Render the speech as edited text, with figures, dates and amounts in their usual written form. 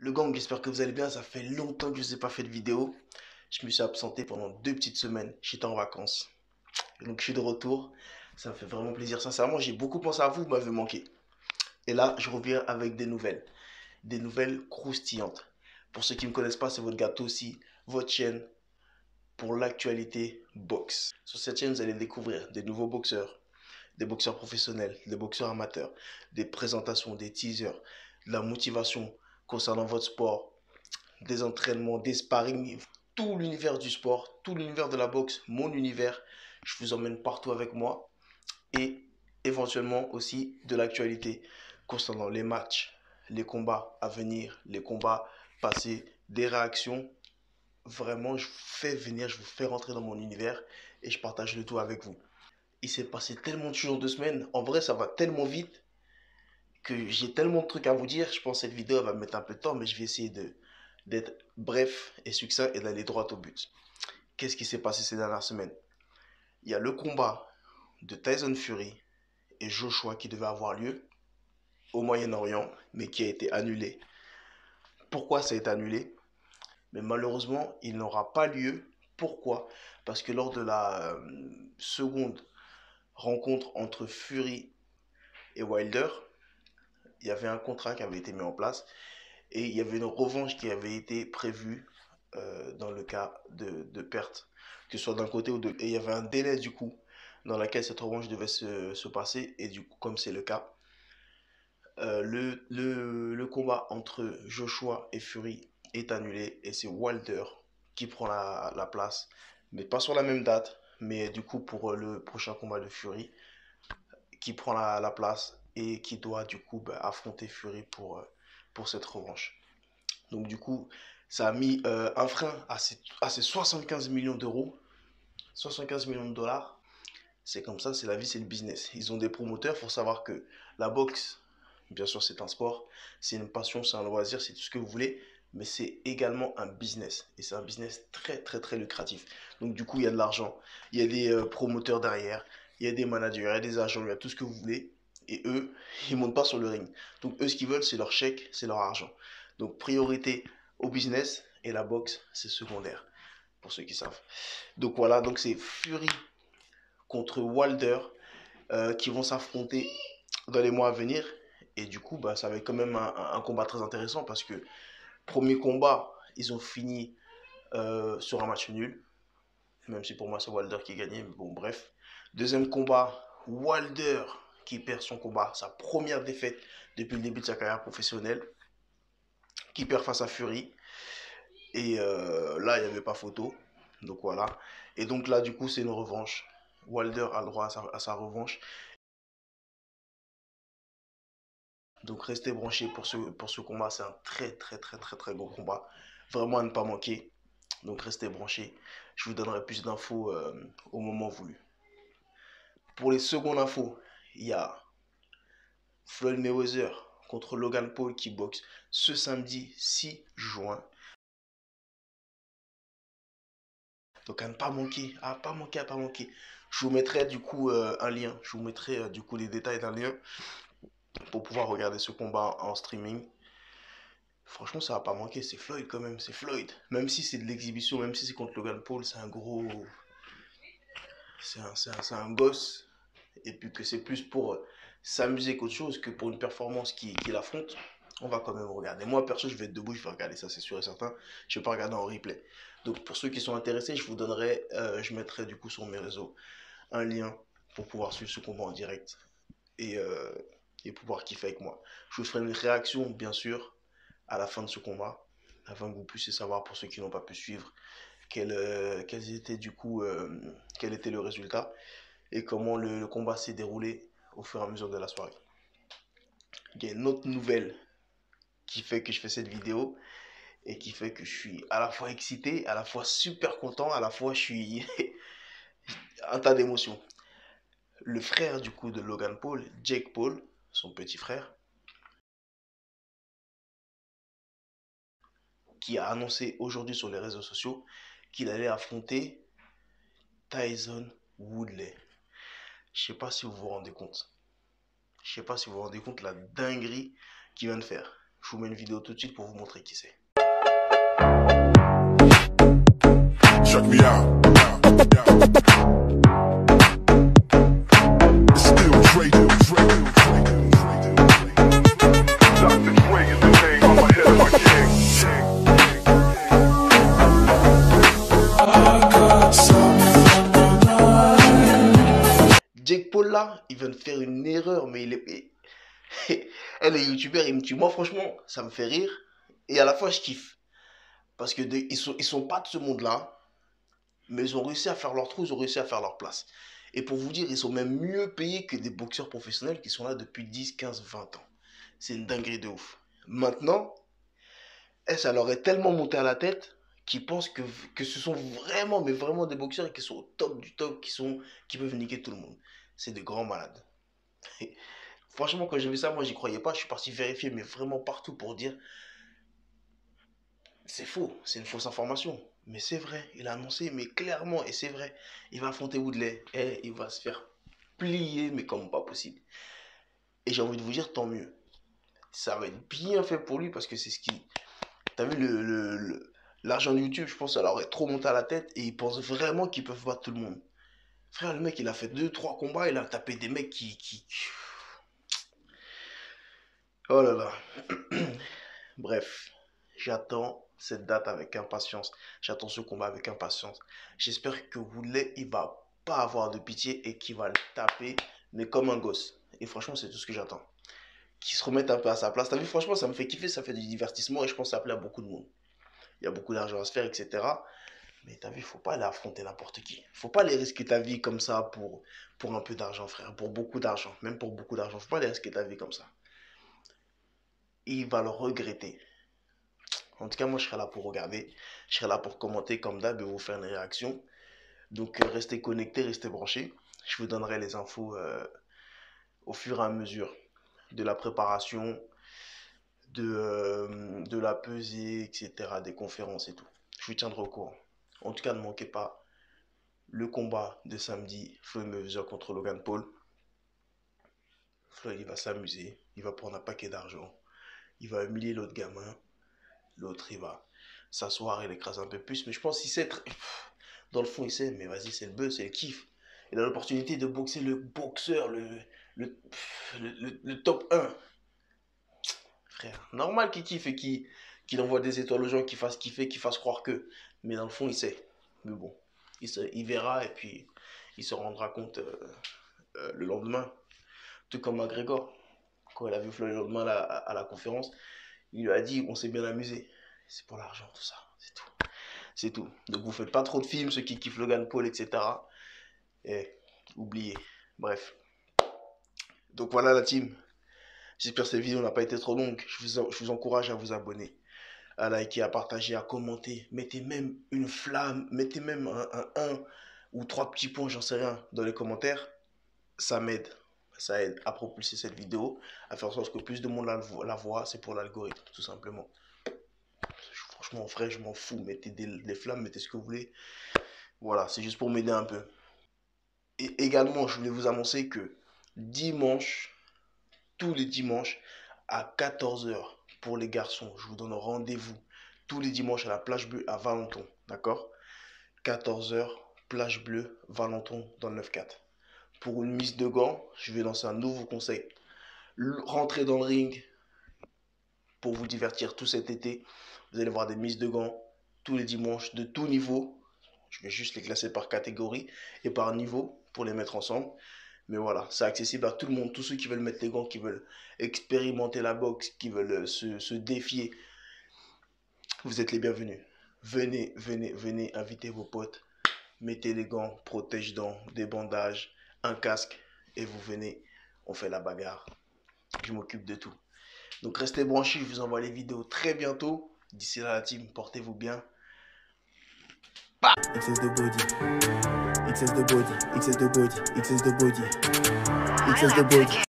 Le gang, j'espère que vous allez bien. Ça fait longtemps que je ne vous ai pas fait de vidéo. Je me suis absenté pendant 2 petites semaines. J'étais en vacances. Donc je suis de retour. Ça me fait vraiment plaisir. Sincèrement, j'ai beaucoup pensé à vous, vous m'avez manqué. Et là, je reviens avec des nouvelles. Des nouvelles croustillantes. Pour ceux qui ne me connaissent pas, c'est votre gâteau aussi, votre chaîne pour l'actualité boxe. Sur cette chaîne, vous allez découvrir des nouveaux boxeurs, des boxeurs professionnels, des boxeurs amateurs, des présentations, des teasers, de la motivation concernant votre sport, des entraînements, des sparring, tout l'univers du sport, tout l'univers de la boxe, mon univers. Je vous emmène partout avec moi et éventuellement aussi de l'actualité concernant les matchs, les combats à venir, les combats passés, des réactions. Vraiment, je vous fais venir, je vous fais rentrer dans mon univers et je partage le tout avec vous. Il s'est passé tellement de choses en 2 semaines. En vrai, ça va tellement vite que j'ai tellement de trucs à vous dire. Je pense que cette vidéo va me mettre un peu de temps, mais je vais essayer d'être bref et succinct et d'aller droit au but. Qu'est-ce qui s'est passé ces dernières semaines? Il y a le combat de Tyson Fury et Joshua qui devait avoir lieu au Moyen-Orient, mais qui a été annulé. Pourquoi ça a été annulé? Mais malheureusement, il n'aura pas lieu. Pourquoi? Parce que lors de la seconde rencontre entre Fury et Wilder, il y avait un contrat qui avait été mis en place et il y avait une revanche qui avait été prévue dans le cas de perte, que ce soit d'un côté ou de l'autre. Et il y avait un délai du coup dans lequel cette revanche devait se passer. Et du coup, comme c'est le cas, le combat entre Joshua et Fury est annulé et c'est Wilder qui prend la place, mais pas sur la même date, mais du coup pour le prochain combat de Fury, qui prend la place et qui doit du coup affronter Fury pour cette revanche. Donc du coup, ça a mis un frein à ces 75 millions d'euros, 75 millions de dollars. C'est comme ça, c'est la vie, c'est le business. Ils ont des promoteurs, il faut savoir que la boxe, bien sûr c'est un sport, c'est une passion, c'est un loisir, c'est tout ce que vous voulez, mais c'est également un business. Et c'est un business très très très lucratif. Donc du coup, il y a de l'argent, il y a des promoteurs derrière, il y a des managers, il y a des agents, il y a tout ce que vous voulez. Et eux, ils ne montent pas sur le ring. Donc eux, ce qu'ils veulent, c'est leur chèque, c'est leur argent. Donc priorité au business et la boxe, c'est secondaire, pour ceux qui savent. Donc voilà, donc c'est Fury contre Wilder qui vont s'affronter dans les mois à venir. Et du coup, ça va être quand même un combat très intéressant parce que premier combat, ils ont fini sur un match nul. Même si pour moi c'est Wilder qui gagnait, mais bon bref. Deuxième combat, Wilder qui perd son combat, sa première défaite depuis le début de sa carrière professionnelle, qui perd face à Fury. Et là, il n'y avait pas photo. Donc voilà. Et donc là, du coup, c'est une revanche. Wilder a le droit à sa revanche. Donc restez branchés pour ce combat. C'est un très très très très très gros combat. Vraiment à ne pas manquer. Donc restez branchés. Je vous donnerai plus d'infos au moment voulu. Pour les secondes infos, il y a Floyd Mayweather contre Logan Paul qui boxe ce samedi 6 juin. Donc à ne pas manquer, à pas manquer, à pas manquer. Je vous mettrai du coup un lien. Je vous mettrai du coup les détails d'un lien pour pouvoir regarder ce combat en streaming. Franchement, ça va pas manquer. C'est Floyd quand même, c'est Floyd. Même si c'est de l'exhibition, même si c'est contre Logan Paul, c'est un gros. C'est un gosse. Et puis que c'est plus pour s'amuser qu'autre chose que pour une performance qu'il affronte. On va quand même regarder. Moi, perso, je vais être debout, je vais regarder ça, c'est sûr et certain. Je vais pas regarder en replay. Donc, pour ceux qui sont intéressés, je vous donnerai, je mettrai du coup sur mes réseaux un lien pour pouvoir suivre ce combat en direct et, euh, et pouvoir kiffer avec moi. Je vous ferai une réaction, bien sûr, à la fin de ce combat, afin que vous puissiez savoir, pour ceux qui n'ont pas pu suivre, quels étaient du coup, quel était le résultat et comment le combat s'est déroulé au fur et à mesure de la soirée. Il y a une autre nouvelle qui fait que je fais cette vidéo et qui fait que je suis à la fois excité, à la fois super content, à la fois je suis un tas d'émotions. Le frère du coup de Logan Paul, Jake Paul, son petit frère, qui a annoncé aujourd'hui sur les réseaux sociaux qu'il allait affronter Tyson Woodley. Je sais pas si vous vous rendez compte. Je sais pas si vous vous rendez compte la dinguerie qu'il vient de faire. Je vous mets une vidéo tout de suite pour vous montrer qui c'est. Check me out. Still Dre. Dr. Dre is the name on my head of my king. Jake Paul là, il vient de faire une erreur, mais il est... Elle est youtubeur, il me tue. Moi franchement, ça me fait rire. Et à la fois, je kiffe. Parce que ils sont pas de ce monde-là. Mais ils ont réussi à faire leur trou, ils ont réussi à faire leur place. Et pour vous dire, ils sont même mieux payés que des boxeurs professionnels qui sont là depuis 10, 15, 20 ans. C'est une dinguerie de ouf. Maintenant, ça leur est tellement monté à la tête qu'ils pensent que ce sont vraiment, mais vraiment des boxeurs qui sont au top du top, qui peuvent niquer tout le monde. C'est de grands malades. Franchement, quand j'ai vu ça, moi, j'y croyais pas. Je suis parti vérifier, mais vraiment partout pour dire c'est faux, c'est une fausse information. Mais c'est vrai, il a annoncé, mais clairement, et c'est vrai, il va affronter Woodley. Et il va se faire plier, mais comme pas possible. Et j'ai envie de vous dire, tant mieux. Ça va être bien fait pour lui parce que c'est ce qui... T'as vu l'argent de YouTube, je pense que ça leur est trop monté à la tête et ils pensent vraiment qu'ils peuvent battre tout le monde. Frère, le mec, il a fait 2-3 combats, il a tapé des mecs qui... Oh là là. Bref, j'attends cette date avec impatience. J'attends ce combat avec impatience. J'espère que Woodley, il va pas avoir de pitié et qu'il va le taper, mais comme un gosse. Et franchement, c'est tout ce que j'attends. Qu'il se remette un peu à sa place. T'as vu, franchement, ça me fait kiffer, ça fait du divertissement et je pense que ça plaît à beaucoup de monde. Il y a beaucoup d'argent à se faire, etc. Mais t'as vu, faut pas aller affronter n'importe qui. Faut pas aller risquer ta vie comme ça pour un peu d'argent, frère. Pour beaucoup d'argent. Même pour beaucoup d'argent. Faut pas aller risquer ta vie comme ça. Il va le regretter. En tout cas, moi, je serai là pour regarder. Je serai là pour commenter comme d'hab et vous faire une réaction. Donc, restez connectés, restez branchés. Je vous donnerai les infos au fur et à mesure de la préparation, de la pesée, etc., des conférences et tout. Je vous tiendrai au courant. En tout cas, ne manquez pas le combat de samedi, Floyd Mayweather contre Logan Paul. Floyd, il va s'amuser, il va prendre un paquet d'argent, il va humilier l'autre gamin, l'autre, il va s'asseoir et l'écraser un peu plus. Mais je pense qu'il sait, dans le fond, il sait, mais vas-y, c'est le buzz, c'est le kiff. Il a l'opportunité de boxer le boxeur, le top 1. Frère, normal qu'il kiffe et qu'il envoie des étoiles aux gens, qu'il fasse kiffer, qu'il fasse croire que. Mais dans le fond, il sait. Mais bon, il verra et puis il se rendra compte le lendemain. Tout comme McGregor. Quand il a vu Floyd le lendemain à la conférence, il lui a dit on s'est bien amusé. C'est pour l'argent, tout ça. C'est tout. C'est tout. Donc vous faites pas trop de films, ceux qui kiffent Logan Paul, etc. Et oubliez. Bref. Donc voilà la team. J'espère que cette vidéo n'a pas été trop longue. Je vous encourage à vous abonner, à liker, à partager, à commenter. Mettez même une flamme, mettez même un ou 3 petits points, j'en sais rien, dans les commentaires. Ça m'aide. Ça aide à propulser cette vidéo, à faire en sorte que plus de monde la voit. C'est pour l'algorithme, tout simplement. Franchement, frère, je m'en fous. Mettez des flammes, mettez ce que vous voulez. Voilà, c'est juste pour m'aider un peu. Et également, je voulais vous annoncer que dimanche, tous les dimanches, à 14 h pour les garçons, je vous donne rendez-vous tous les dimanches à la plage bleue à Valenton. D'accord? 14 h, plage bleue, Valenton dans le 9-4. Pour une mise de gants, je vais lancer un nouveau conseil. Rentrez dans le ring pour vous divertir tout cet été. Vous allez voir des mises de gants tous les dimanches de tout niveau. Je vais juste les classer par catégorie et par niveau pour les mettre ensemble. Mais voilà, c'est accessible à tout le monde. Tous ceux qui veulent mettre les gants, qui veulent expérimenter la boxe, qui veulent se défier. Vous êtes les bienvenus. Venez, venez, venez, invitez vos potes. Mettez les gants, protège-dents, des bandages, un casque. Et vous venez, on fait la bagarre. Je m'occupe de tout. Donc restez branchés, je vous envoie les vidéos très bientôt. D'ici là la team, portez-vous bien. XS the body, XS the body, XS the body, XS the body, XS the body.